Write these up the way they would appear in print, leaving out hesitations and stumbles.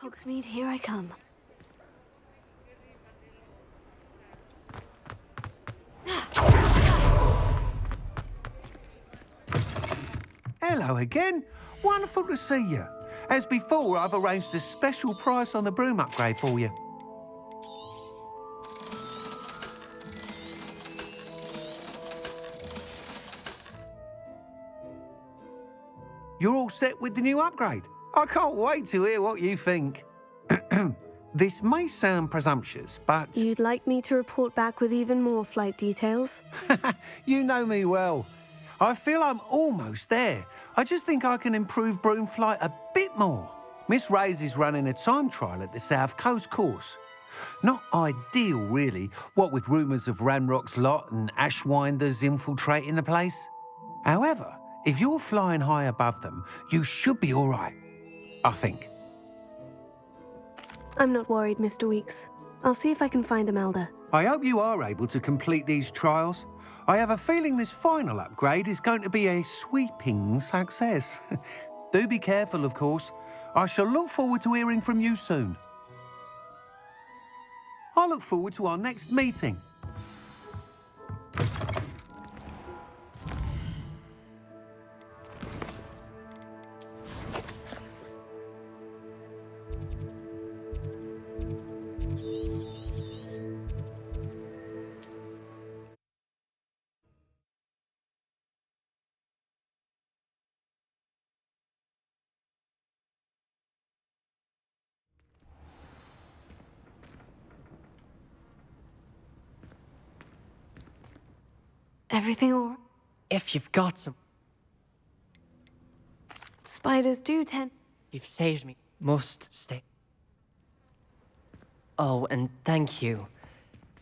Hogsmeade, here I come. Hello again. Wonderful to see you. As before, I've arranged a special price on the broom upgrade for you. You're all set with the new upgrade. I can't wait to hear what you think. This may sound presumptuous, but... You'd like me to report back with even more flight details? You know me well. I feel I'm almost there. I just think I can improve broom flight a bit more. Miss Ray's is running a time trial at the South Coast course. Not ideal, really, what with rumours of Ranrock's lot and Ashwinders infiltrating the place. However, if you're flying high above them, you should be all right, I think. I'm not worried, Mr. Weeks. I'll see if I can find Imelda. I hope you are able to complete these trials. I have a feeling this final upgrade is going to be a sweeping success. Do be careful, of course. I shall look forward to hearing from you soon. I look forward to our next meeting. Everything all right? If you've got some, Spiders do tend... you've saved me. Must stay. Oh, and thank you.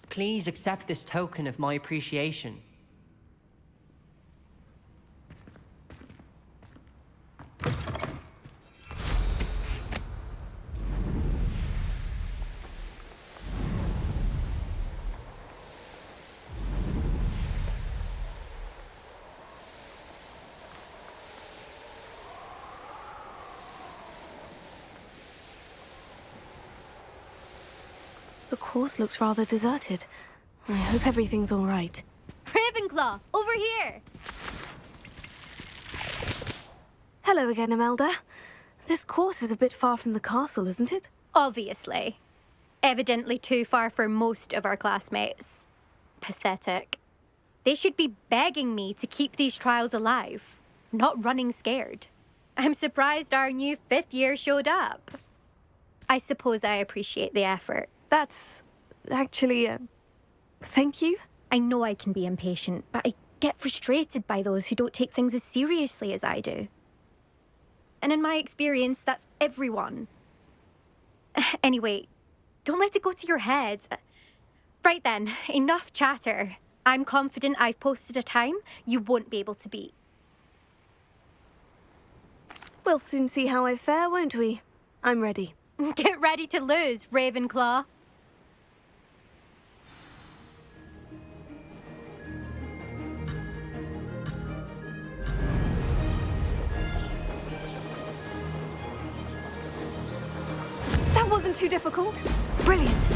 Please accept this token of my appreciation. The course looks rather deserted. I hope everything's all right. Ravenclaw, over here! Hello again, Imelda. This course is a bit far from the castle, isn't it? Obviously. Evidently too far for most of our classmates. Pathetic. They should be begging me to keep these trials alive, not running scared. I'm surprised our new 5th year showed up. I suppose I appreciate the effort. That's... actually, thank you. I know I can be impatient, but I get frustrated by those who don't take things as seriously as I do. And in my experience, that's everyone. Anyway, don't let it go to your head. Right then, enough chatter. I'm confident I've posted a time you won't be able to beat. We'll soon see how I fare, won't we? I'm ready. Get ready to lose, Ravenclaw. That wasn't too difficult. Brilliant.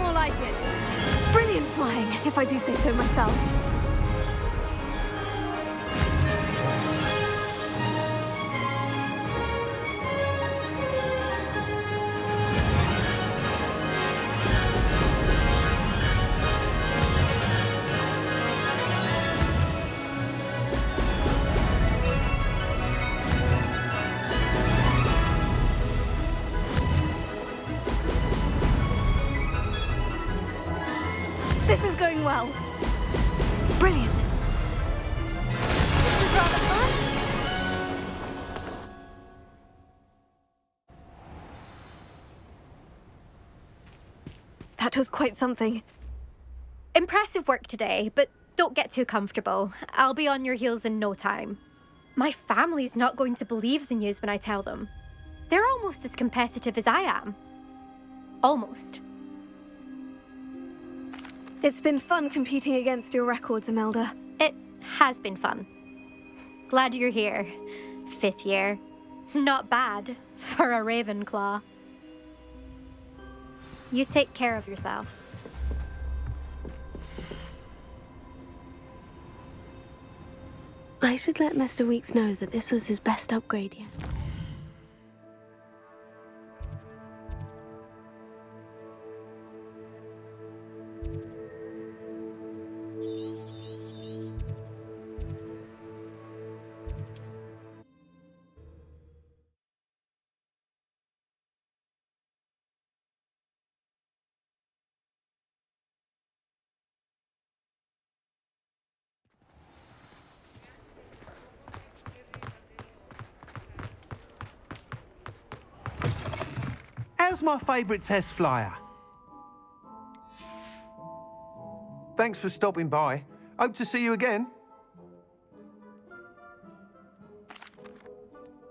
more like it. Brilliant flying, if I do say so myself. This is going well. Brilliant. This is rather fun. That was quite something. Impressive work today, but don't get too comfortable. I'll be on your heels in no time. My family's not going to believe the news when I tell them. They're almost as competitive as I am. Almost. It's been fun competing against your records, Imelda. It has been fun. Glad you're here. 5th year. Not bad for a Ravenclaw. You take care of yourself. I should let Mr. Weeks know that this was his best upgrade yet. How's my favourite test flyer? Thanks for stopping by. Hope to see you again.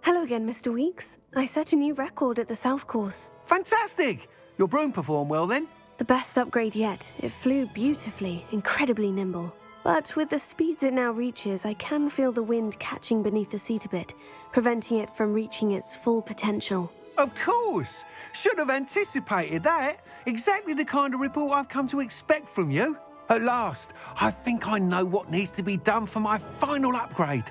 Hello again, Mr. Weeks. I set a new record at the South Course. Fantastic! Your broom performed well then? The best upgrade yet. It flew beautifully, incredibly nimble. But with the speeds it now reaches, I can feel the wind catching beneath the seat a bit, preventing it from reaching its full potential. Of course! Should have anticipated that. Exactly the kind of report I've come to expect from you. At last, I think I know what needs to be done for my final upgrade.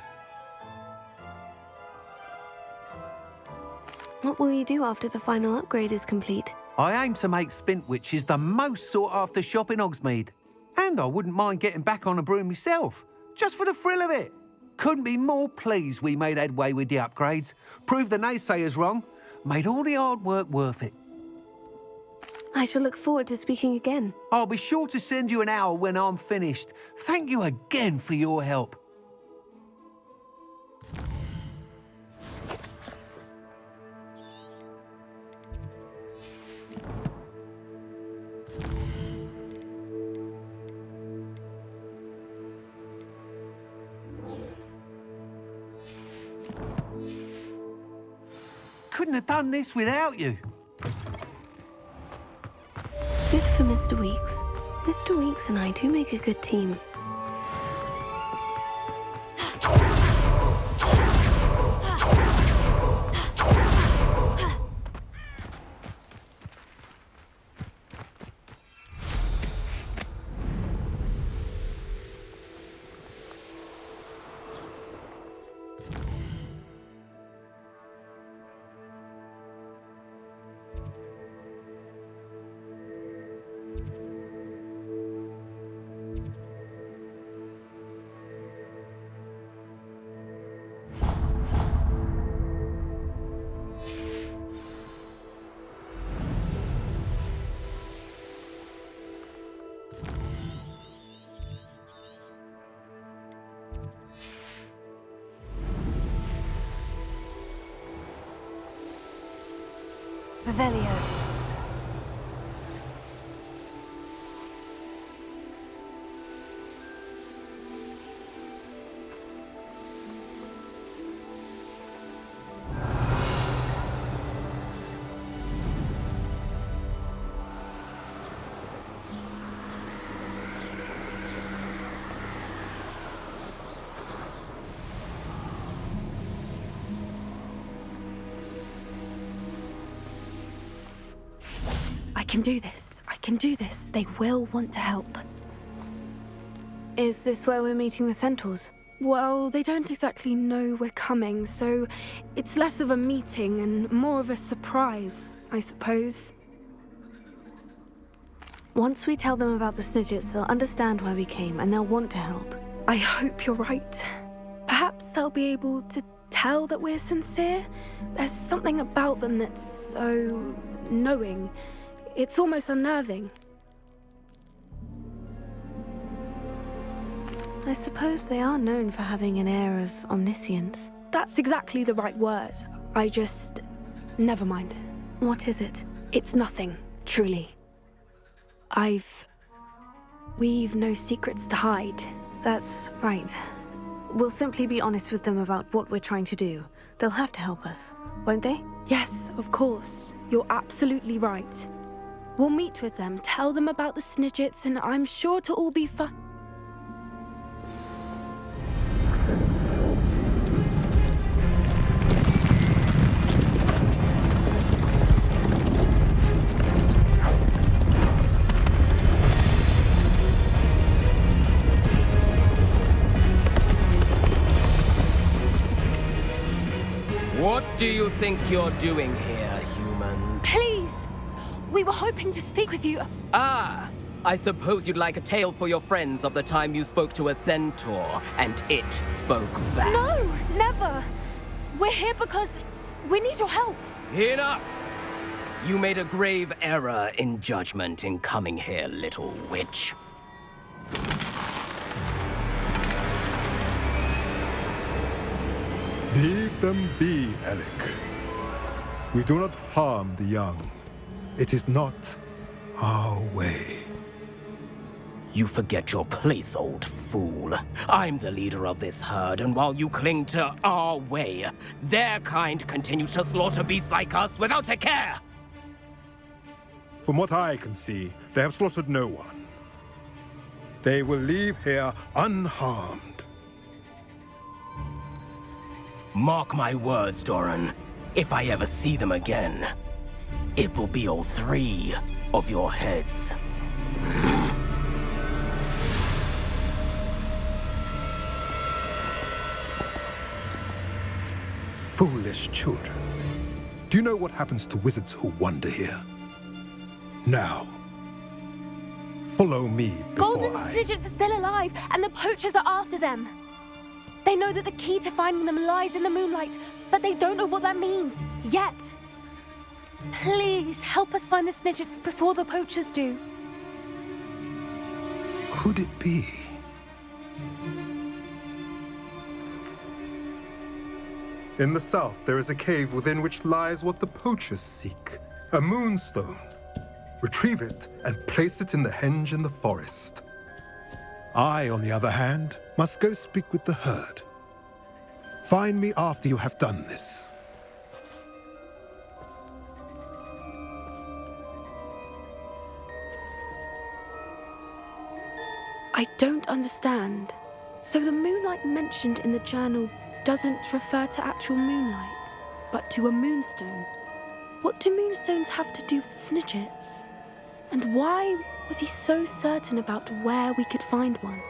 What will you do after the final upgrade is complete? I aim to make Spintwitches the most sought-after shop in Hogsmeade. And I wouldn't mind getting back on a broom myself, just for the thrill of it. Couldn't be more pleased we made headway with the upgrades, proved the naysayers wrong, made all the hard work worth it. I shall look forward to speaking again. I'll be sure to send you an hour when I'm finished. Thank you again for your help. Couldn't have done this without you. Good for Mr. Weeks. Mr. Weeks and I do make a good team. Revelio. I can do this. I can do this. They will want to help. Is this where we're meeting the centaurs? Well, they don't exactly know we're coming, so it's less of a meeting and more of a surprise, I suppose. Once we tell them about the Snidgets, they'll understand why we came and they'll want to help. I hope you're right. Perhaps they'll be able to tell that we're sincere. There's something about them that's so knowing. It's almost unnerving. I suppose they are known for having an air of omniscience. That's exactly the right word. Never mind. What is it? It's nothing, truly. We've no secrets to hide. That's right. We'll simply be honest with them about what we're trying to do. They'll have to help us, won't they? Yes, of course. You're absolutely right. We'll meet with them, tell them about the Snidgets, and I'm sure it'll all be fun. What do you think you're doing here, humans? Please! We were hoping to speak with you. Ah! I suppose you'd like a tale for your friends of the time you spoke to a centaur, and it spoke back. No, never! We're here because we need your help. Enough! You made a grave error in judgment in coming here, little witch. Leave them be, Alec. We do not harm the young. It is not our way. You forget your place, old fool. I'm the leader of this herd, and while you cling to our way, their kind continue to slaughter beasts like us without a care! From what I can see, they have slaughtered no one. They will leave here unharmed. Mark my words, Doran. If I ever see them again, it will be all 3 of your heads. Foolish children. Do you know what happens to wizards who wander here? Now, follow me before Golden Snidgets are still alive, and the poachers are after them. They know that the key to finding them lies in the moonlight, but they don't know what that means, yet. Please, help us find the Snidgets before the poachers do. Could it be? In the south, there is a cave within which lies what the poachers seek. A moonstone. Retrieve it and place it in the henge in the forest. I, on the other hand, must go speak with the herd. Find me after you have done this. I don't understand. So the moonlight mentioned in the journal doesn't refer to actual moonlight, but to a moonstone. What do moonstones have to do with Snidgets? And why was he so certain about where we could find one?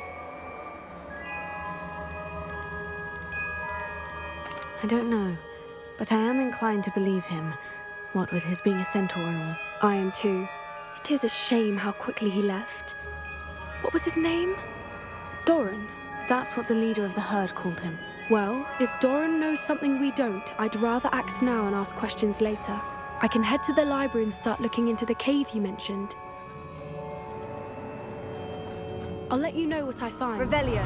I don't know, but I am inclined to believe him, what with his being a centaur and all. I am too. It is a shame how quickly he left. What was his name? Doran. That's what the leader of the herd called him. Well, if Doran knows something we don't, I'd rather act now and ask questions later. I can head to the library and start looking into the cave you mentioned. I'll let you know what I find. Revelio.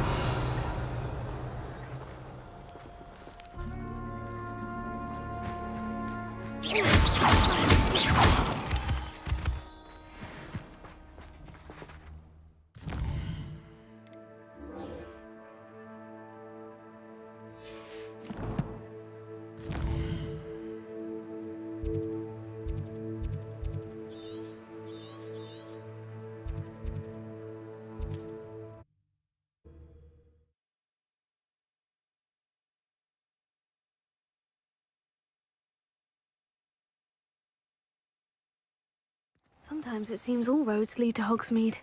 Sometimes it seems all roads lead to Hogsmeade.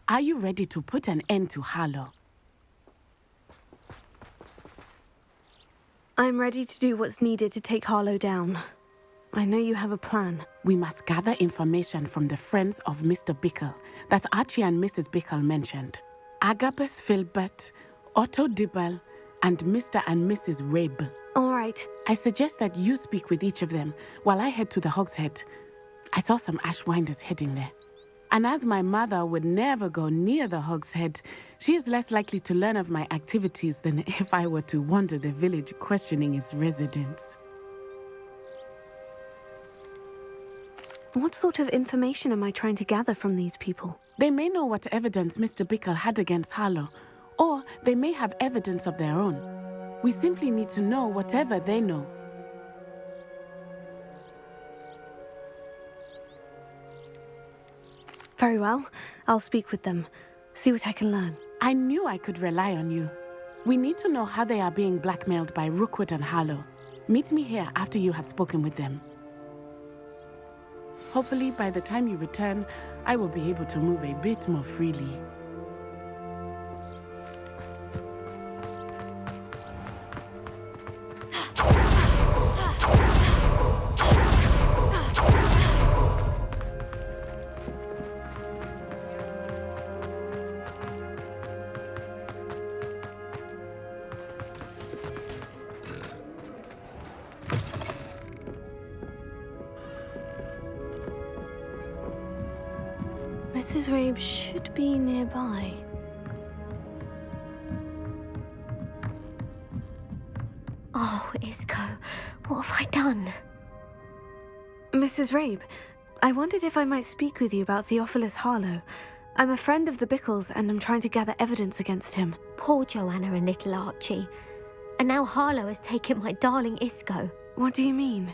Are you ready to put an end to Harlow? I'm ready to do what's needed to take Harlow down. I know you have a plan. We must gather information from the friends of Mr. Bickle that Archie and Mrs. Bickle mentioned. Agabus Filbert, Otto Dibble, and Mr. and Mrs. Rabe. All right. I suggest that you speak with each of them while I head to the Hogshead. I saw some Ashwinders heading there. And as my mother would never go near the Hogshead, she is less likely to learn of my activities than if I were to wander the village questioning its residents. What sort of information am I trying to gather from these people? They may know what evidence Mr. Bickle had against Harlow, or they may have evidence of their own. We simply need to know whatever they know. Very well. I'll speak with them. See what I can learn. I knew I could rely on you. We need to know how they are being blackmailed by Rookwood and Harlow. Meet me here after you have spoken with them. Hopefully, by the time you return, I will be able to move a bit more freely. Mrs. Rabe should be nearby. Oh, Isco, what have I done? Mrs. Rabe, I wondered if I might speak with you about Theophilus Harlow. I'm a friend of the Bickles and I'm trying to gather evidence against him. Poor Joanna and little Archie. And now Harlow has taken my darling Isco. What do you mean?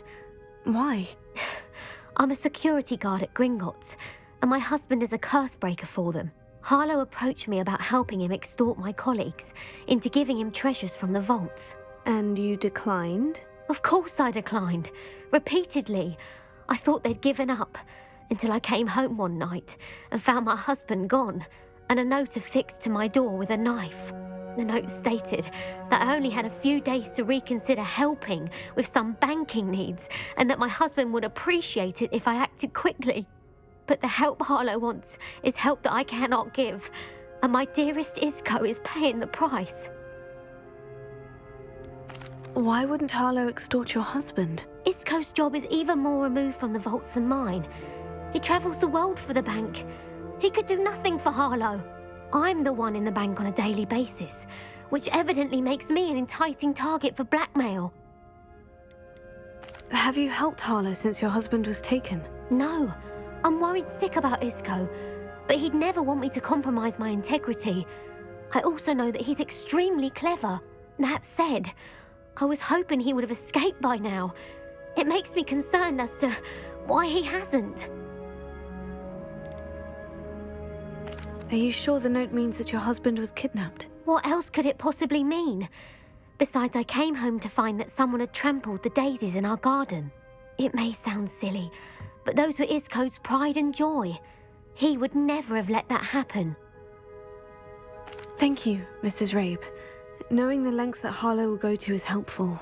Why? I'm a security guard at Gringotts, and my husband is a curse breaker for them. Harlow approached me about helping him extort my colleagues into giving him treasures from the vaults. And you declined? Of course I declined. Repeatedly. I thought they'd given up, until I came home one night and found my husband gone, and a note affixed to my door with a knife. The note stated that I only had a few days to reconsider helping with some banking needs, and that my husband would appreciate it if I acted quickly. But the help Harlow wants is help that I cannot give, and my dearest Isco is paying the price. Why wouldn't Harlow extort your husband? Isco's job is even more removed from the vaults than mine. He travels the world for the bank. He could do nothing for Harlow. I'm the one in the bank on a daily basis, which evidently makes me an enticing target for blackmail. Have you helped Harlow since your husband was taken? No, I'm worried sick about Isco, but he'd never want me to compromise my integrity. I also know that he's extremely clever. That said, I was hoping he would have escaped by now. It makes me concerned as to why he hasn't. Are you sure the note means that your husband was kidnapped? What else could it possibly mean? Besides, I came home to find that someone had trampled the daisies in our garden. It may sound silly, but those were Isco's pride and joy. He would never have let that happen. Thank you, Mrs. Rabe. Knowing the lengths that Harlow will go to is helpful,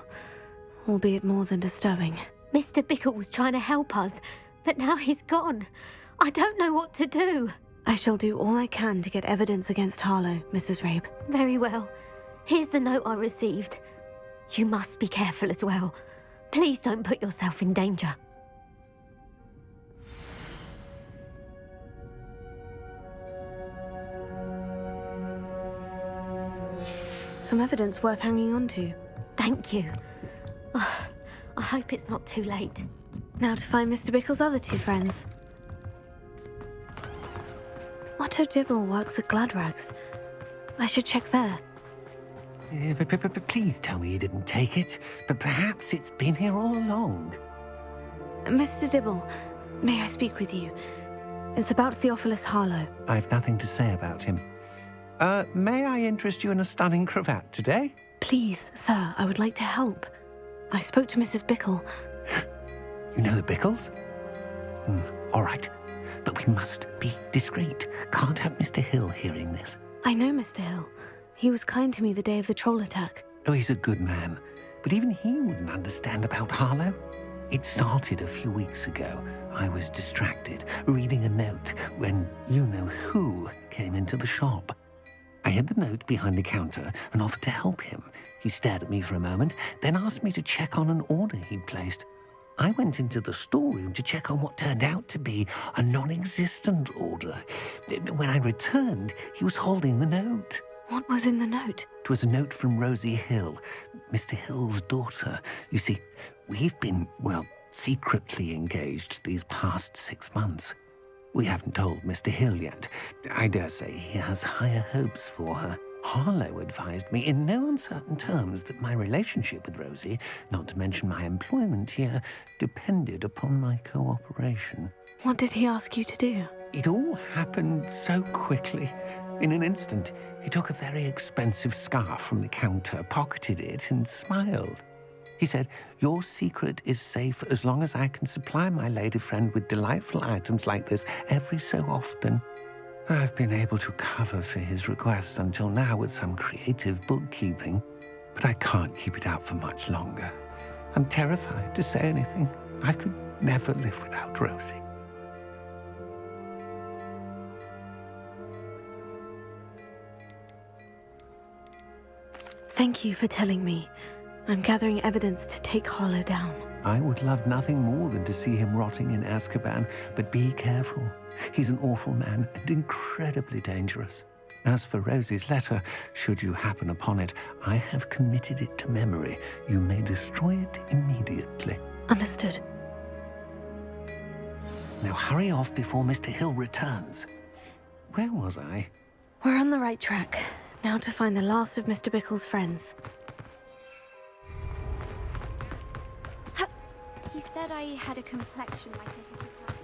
albeit more than disturbing. Mr. Bickle was trying to help us, but now he's gone. I don't know what to do. I shall do all I can to get evidence against Harlow, Mrs. Rabe. Very well. Here's the note I received. You must be careful as well. Please don't put yourself in danger. Some evidence worth hanging on to. Thank you. I hope it's not too late. Now to find Mr. Bickle's other two friends. Otto Dibble works at Gladrags. I should check there. Please tell me you didn't take it. But perhaps it's been here all along. Mr. Dibble, may I speak with you? It's about Theophilus Harlow. I've nothing to say about him. May I interest you in a stunning cravat today? Please, sir, I would like to help. I spoke to Mrs. Bickle. You know the Bickles? All right. But we must be discreet. Can't have Mr. Hill hearing this. I know Mr. Hill. He was kind to me the day of the troll attack. Oh, he's a good man. But even he wouldn't understand about Harlow. It started a few weeks ago. I was distracted, reading a note, when you-know-who came into the shop. I hid the note behind the counter and offered to help him. He stared at me for a moment, then asked me to check on an order he'd placed. I went into the storeroom to check on what turned out to be a non-existent order. When I returned, he was holding the note. What was in the note? It was a note from Rosie Hill, Mr. Hill's daughter. You see, we've been, well, secretly engaged these past 6 months. We haven't told Mr. Hill yet. I dare say he has higher hopes for her. Harlow advised me in no uncertain terms that my relationship with Rosie, not to mention my employment here, depended upon my cooperation. What did he ask you to do? It all happened so quickly. In an instant, he took a very expensive scarf from the counter, pocketed it, and smiled. He said, "Your secret is safe as long as I can supply my lady friend with delightful items like this every so often." I've been able to cover for his requests until now with some creative bookkeeping, but I can't keep it out for much longer. I'm terrified to say anything. I could never live without Rosie. Thank you for telling me. I'm gathering evidence to take Harlow down. I would love nothing more than to see him rotting in Azkaban, but be careful. He's an awful man and incredibly dangerous. As for Rosie's letter, should you happen upon it, I have committed it to memory. You may destroy it immediately. Understood. Now hurry off before Mr. Hill returns. Where was I? We're on the right track. Now to find the last of Mr. Bickle's friends. He said I had a complexion like a hippopotami.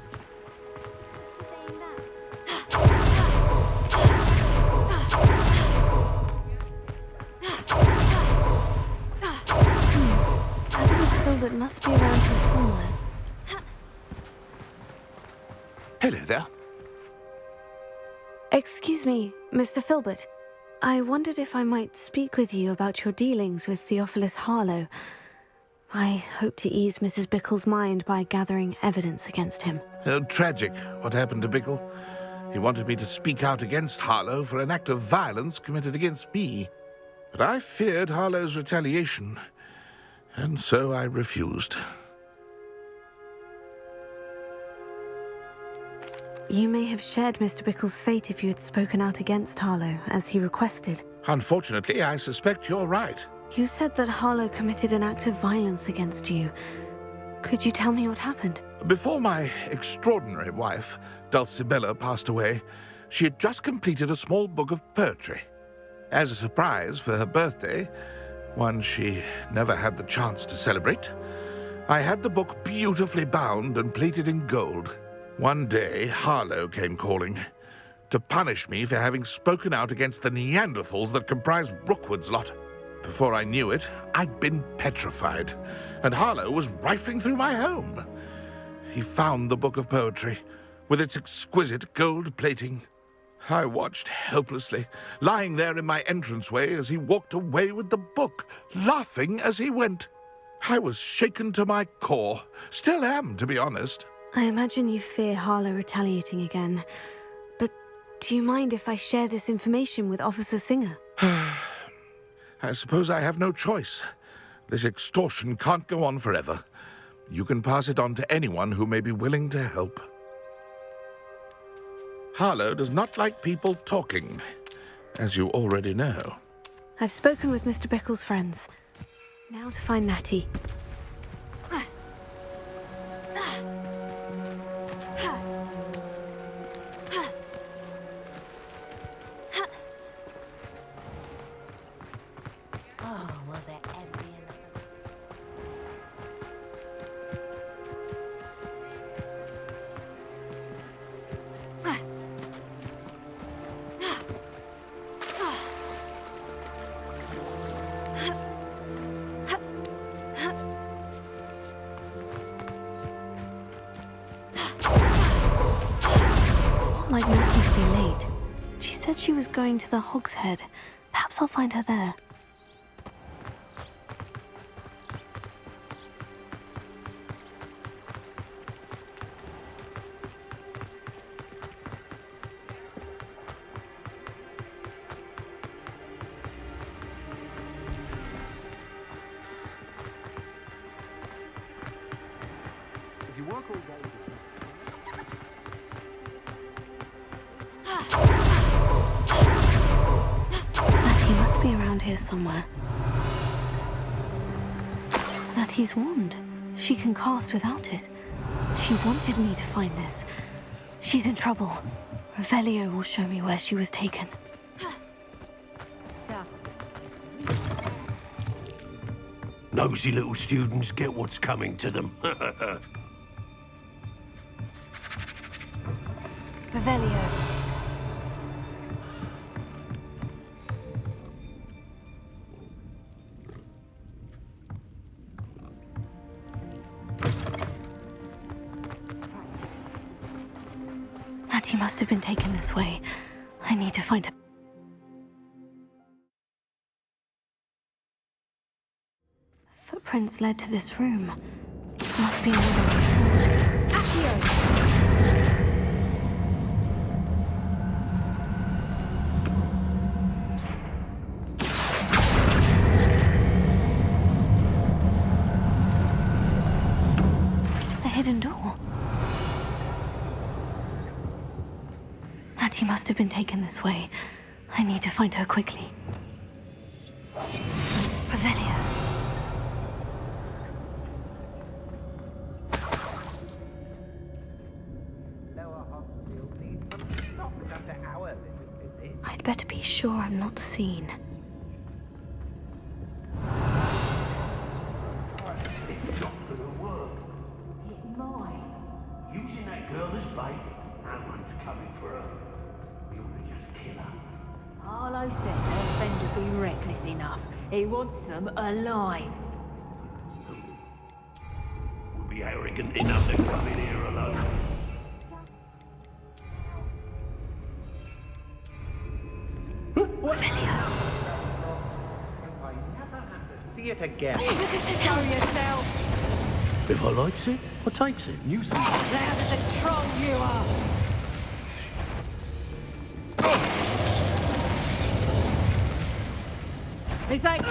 Saying that. Agnes Filbert must be around here somewhere. Hello there. Excuse me, Mr. Filbert. I wondered if I might speak with you about your dealings with Theophilus Harlow. I hope to ease Mrs. Bickle's mind by gathering evidence against him. Oh, tragic what happened to Bickle. He wanted me to speak out against Harlow for an act of violence committed against me. But I feared Harlow's retaliation, and so I refused. You may have shared Mr. Bickle's fate if you had spoken out against Harlow, as he requested. Unfortunately, I suspect you're right. You said that Harlow committed an act of violence against you. Could you tell me what happened? Before my extraordinary wife, Dulcibella, passed away, she had just completed a small book of poetry. As a surprise for her birthday, one she never had the chance to celebrate, I had the book beautifully bound and plated in gold. One day, Harlow came calling to punish me for having spoken out against the Neanderthals that comprise Rookwood's lot. Before I knew it, I'd been petrified, and Harlow was rifling through my home. He found the book of poetry, with its exquisite gold plating. I watched helplessly, lying there in my entranceway as he walked away with the book, laughing as he went. I was shaken to my core. Still am, to be honest. I imagine you fear Harlow retaliating again. But do you mind if I share this information with Officer Singer? I suppose I have no choice. This extortion can't go on forever. You can pass it on to anyone who may be willing to help. Harlow does not like people talking, as you already know. I've spoken with Mr. Bickle's friends. Now to find Natty. not like Natty to be late. She said she was going to the Hog's Head. Perhaps I'll find her there. If you work all day... Natty must be around here somewhere. Natty's wand. She can cast without it. She wanted me to find this. She's in trouble. Revelio will show me where she was taken. Nosy little students get what's coming to them. Revelio. Natty must have been taken this way. I need to find her. Footprints led to this room. Must be another way forward. Accio! A hidden door. Natty must have been taken this way. I need to find her quickly. Revelio. I'd better be sure I'm not seen. It's not gonna work. It might. Using that girl as bait, no one's coming for her. We ought to just kill her. Harlow says her friend would be reckless enough. He wants them alive. Would be arrogant enough to come in here alone. See it again. Show yourself. If I likes it, I takes it. You see... Loud as a troll you are. It's like...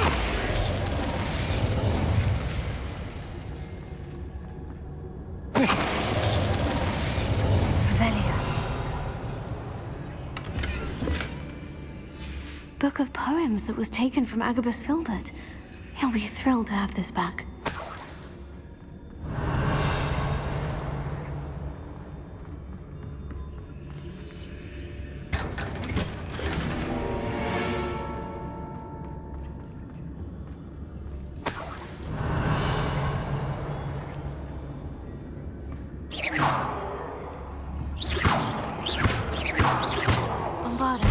Revelio. Book of poems that was taken from Agabus Filbert. He'll be thrilled to have this back. Bombarda.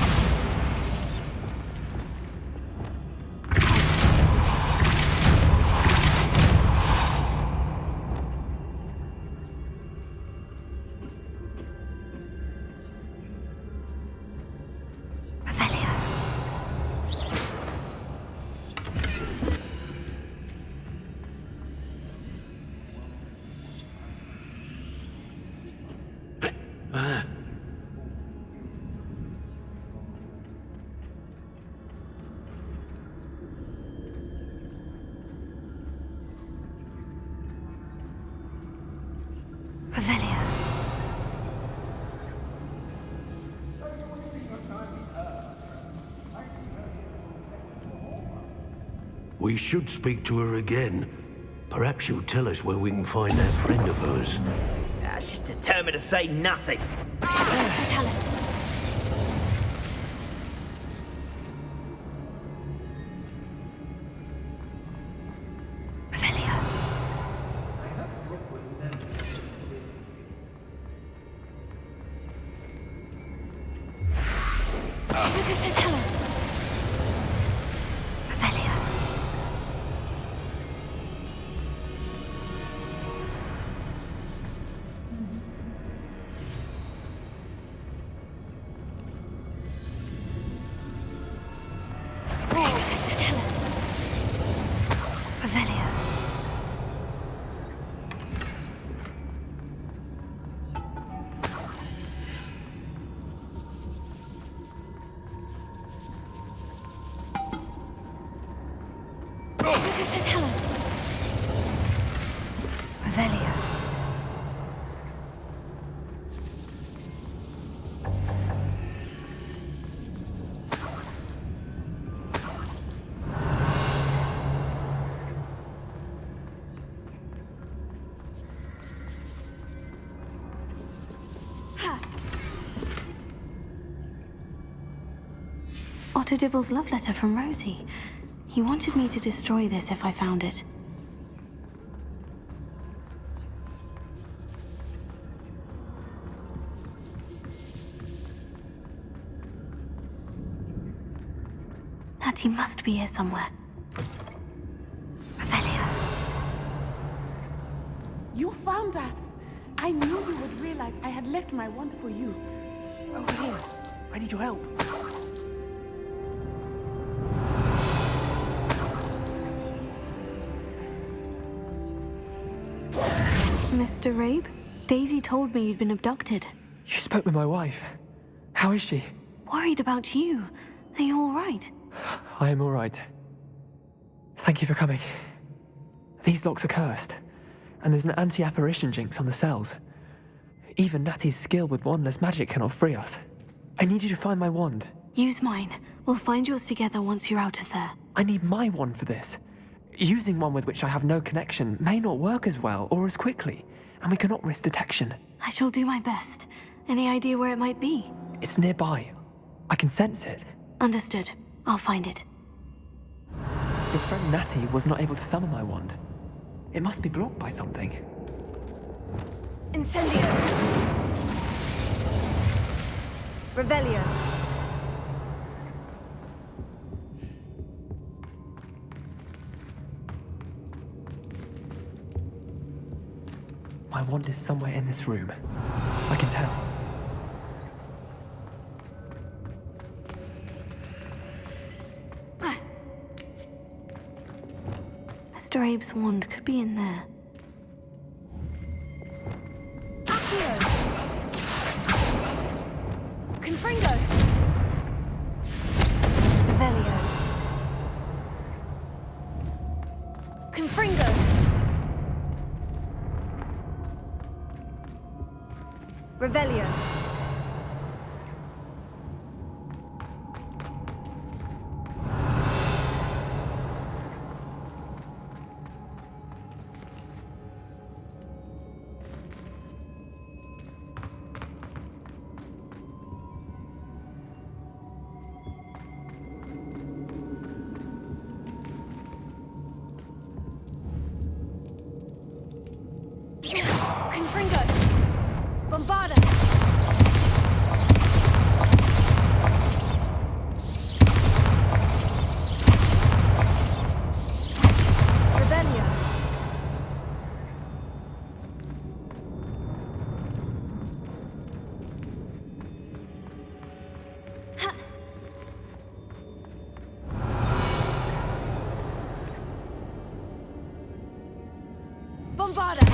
Revelio. We should speak to her again. Perhaps she'll tell us where we can find that friend of hers. She's determined to say nothing. Tell us. Revelio. Lucas, don't tell us. Revelio. Dr. Dibble's love letter from Rosie. He wanted me to destroy this if I found it. Natty must be here somewhere. Revelio. You found us! I knew you would realize I had left my wand for you. Over here. I need your help. Mr. Rabe? Daisy told me you'd been abducted. You spoke with my wife. How is she? Worried about you. Are you all right? I am all right. Thank you for coming. These locks are cursed, and there's an anti-apparition jinx on the cells. Even Natty's skill with wandless magic cannot free us. I need you to find my wand. Use mine. We'll find yours together once you're out of there. I need my wand for this. Using one with which I have no connection may not work as well or as quickly, and we cannot risk detection. I shall do my best. Any idea where it might be? It's nearby. I can sense it. Understood. I'll find it. Your friend Natty was not able to summon my wand. It must be blocked by something. Incendio. Revelio. My wand is somewhere in this room. I can tell. Mr. Abe's wand could be in there. Accio! Confringo! Revelio. Confringo! Revelio. Confringo! Bombarda! Revelio! Ha! Bombarda!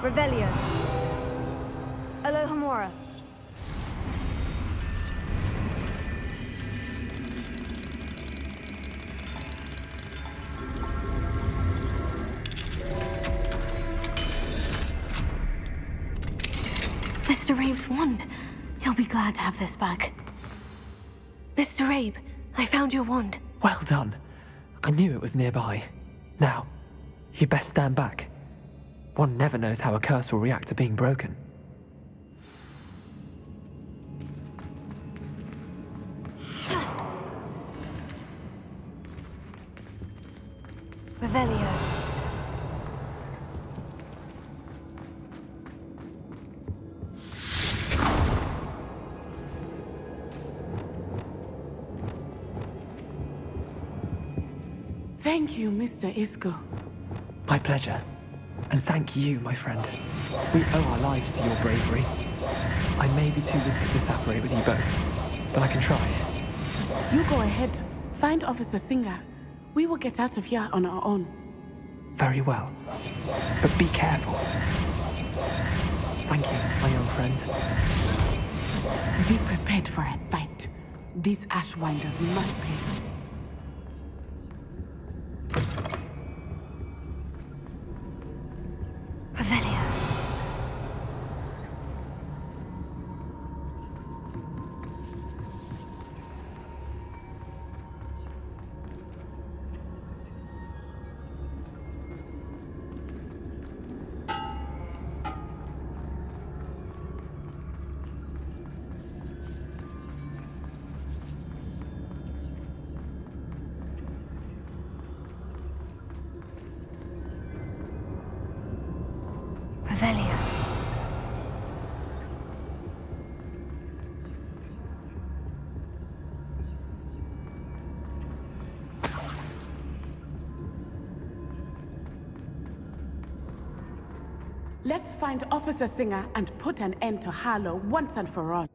Revelio. Alohomora. Mr. Rabe's wand. He'll be glad to have this back. Mr. Rabe, I found your wand. Well done. I knew it was nearby. Now, you best stand back. One never knows how a curse will react to being broken. Revelio. Thank you, Mr. Isco. My pleasure. And thank you, my friend. We owe our lives to your bravery. I may be too weak to disapparate with you both, but I can try. You go ahead. Find Officer Singer. We will get out of here on our own. Very well. But be careful. Thank you, my young friend. Be prepared for a fight. These Ashwinders must pay. Revelio. Let's find Officer Singer and put an end to Harlow once and for all.